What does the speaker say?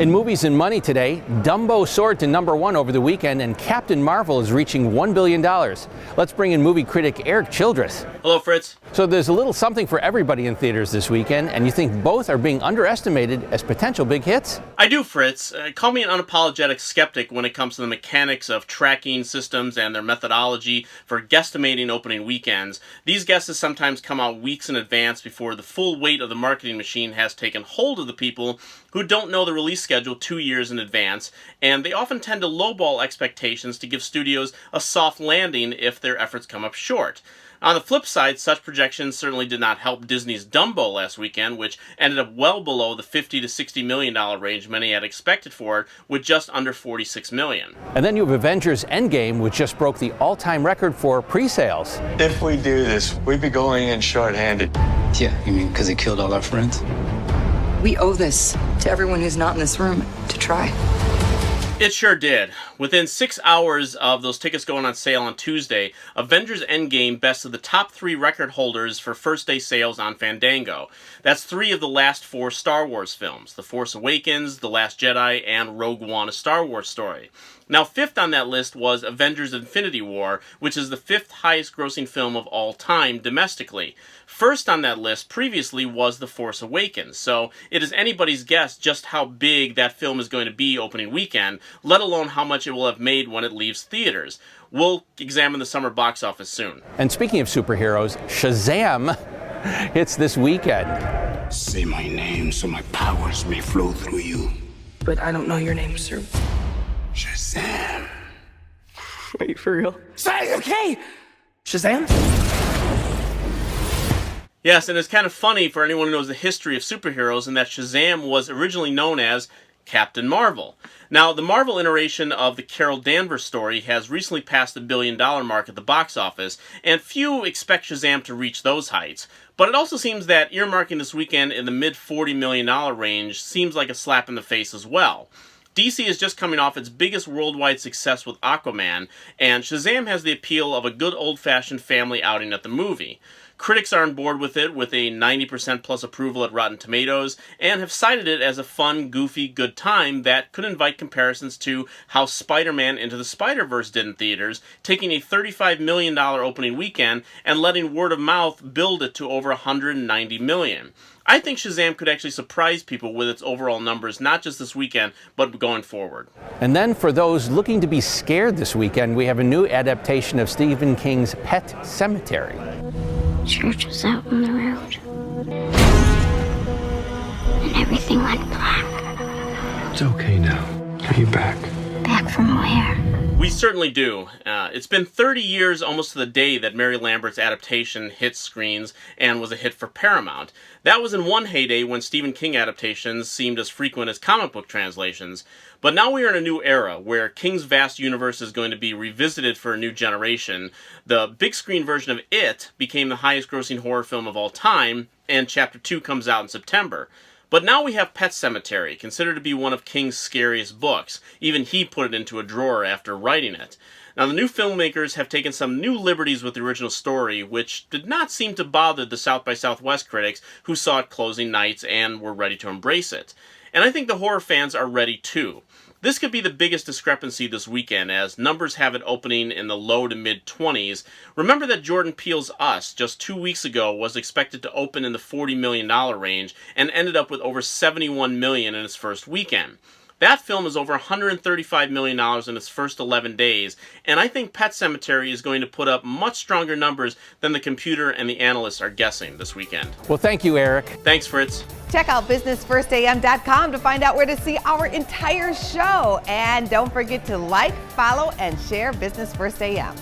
In movies and money today, Dumbo soared to #1 over the weekend, and Captain Marvel is reaching $1 billion. Let's bring in movie critic Erik Childress. Hello, Fritz. So there's a little something for everybody in theaters this weekend, and you think both are being underestimated as potential big hits? I do, Fritz. Call me an unapologetic skeptic when it comes to the mechanics of tracking systems and their methodology for guesstimating opening weekends. These guesses sometimes come out weeks in advance before the full weight of the marketing machine has taken hold of the people who don't know the release schedule 2 years in advance, and they often tend to lowball expectations to give studios a soft landing if their efforts come up short. On the flip side, such projections certainly did not help Disney's Dumbo last weekend, which ended up well below the $50 to $60 million range many had expected for it, with just under $46 million. And then you have Avengers Endgame, which just broke the all-time record for pre-sales. If we do this, we'd be going in short-handed. Yeah, you mean because he killed all our friends? We owe this to everyone who's not in this room to try. It sure did. Within 6 hours of those tickets going on sale on Tuesday, Avengers Endgame bested the top 3 record holders for first-day sales on Fandango. That's 3 of the last 4 Star Wars films: The Force Awakens, The Last Jedi, and Rogue One, A Star Wars Story. Now, 5th on that list was Avengers Infinity War, which is the 5th highest grossing film of all time domestically. First on that list previously was The Force Awakens, so it is anybody's guess just how big that film is going to be opening weekend, let alone how much it will have made when it leaves theaters. We'll examine the summer box office soon. And speaking of superheroes, Shazam hits this weekend. Say my name so my powers may flow through you. But I don't know your name, sir. Shazam. Are you for real? Say, okay! Shazam? Yes, and it's kind of funny for anyone who knows the history of superheroes in that Shazam was originally known as Captain Marvel. Now, the Marvel iteration of the Carol Danvers story has recently passed the $1 billion mark at the box office, and few expect Shazam to reach those heights. But it also seems that earmarking this weekend in the mid-$40 million range seems like a slap in the face as well. DC is just coming off its biggest worldwide success with Aquaman, and Shazam has the appeal of a good old-fashioned family outing at the movie. Critics are on board with it, with a 90% plus approval at Rotten Tomatoes, and have cited it as a fun, goofy, good time that could invite comparisons to how Spider-Man Into the Spider-Verse did in theaters, taking a $35 million opening weekend and letting word of mouth build it to over $190 million. I think Shazam could actually surprise people with its overall numbers, not just this weekend, but going forward. And then for those looking to be scared this weekend, we have a new adaptation of Stephen King's Pet Sematary. Church was out on the road, and everything went black. It's okay now. Are you back? Back from where? We certainly do. It's been 30 years almost to the day that Mary Lambert's adaptation hit screens and was a hit for Paramount. That was in one heyday when Stephen King adaptations seemed as frequent as comic book translations. But now we are in a new era where King's vast universe is going to be revisited for a new generation. The big screen version of It became the highest grossing horror film of all time, and Chapter 2 comes out in September. But now we have Pet Sematary, considered to be one of King's scariest books. Even he put it into a drawer after writing it. Now, the new filmmakers have taken some new liberties with the original story, which did not seem to bother the South by Southwest critics who saw it closing nights and were ready to embrace it. And I think the horror fans are ready too. This could be the biggest discrepancy this weekend, as numbers have it opening in the low to mid-20s. Remember that Jordan Peele's Us, just 2 weeks ago, was expected to open in the $40 million range and ended up with over $71 million in its first weekend. That film is over $135 million in its first 11 days, and I think Pet Sematary is going to put up much stronger numbers than the computer and the analysts are guessing this weekend. Well, thank you, Erik. Thanks, Fritz. Check out businessfirstam.com to find out where to see our entire show. And don't forget to like, follow, and share Business First AM.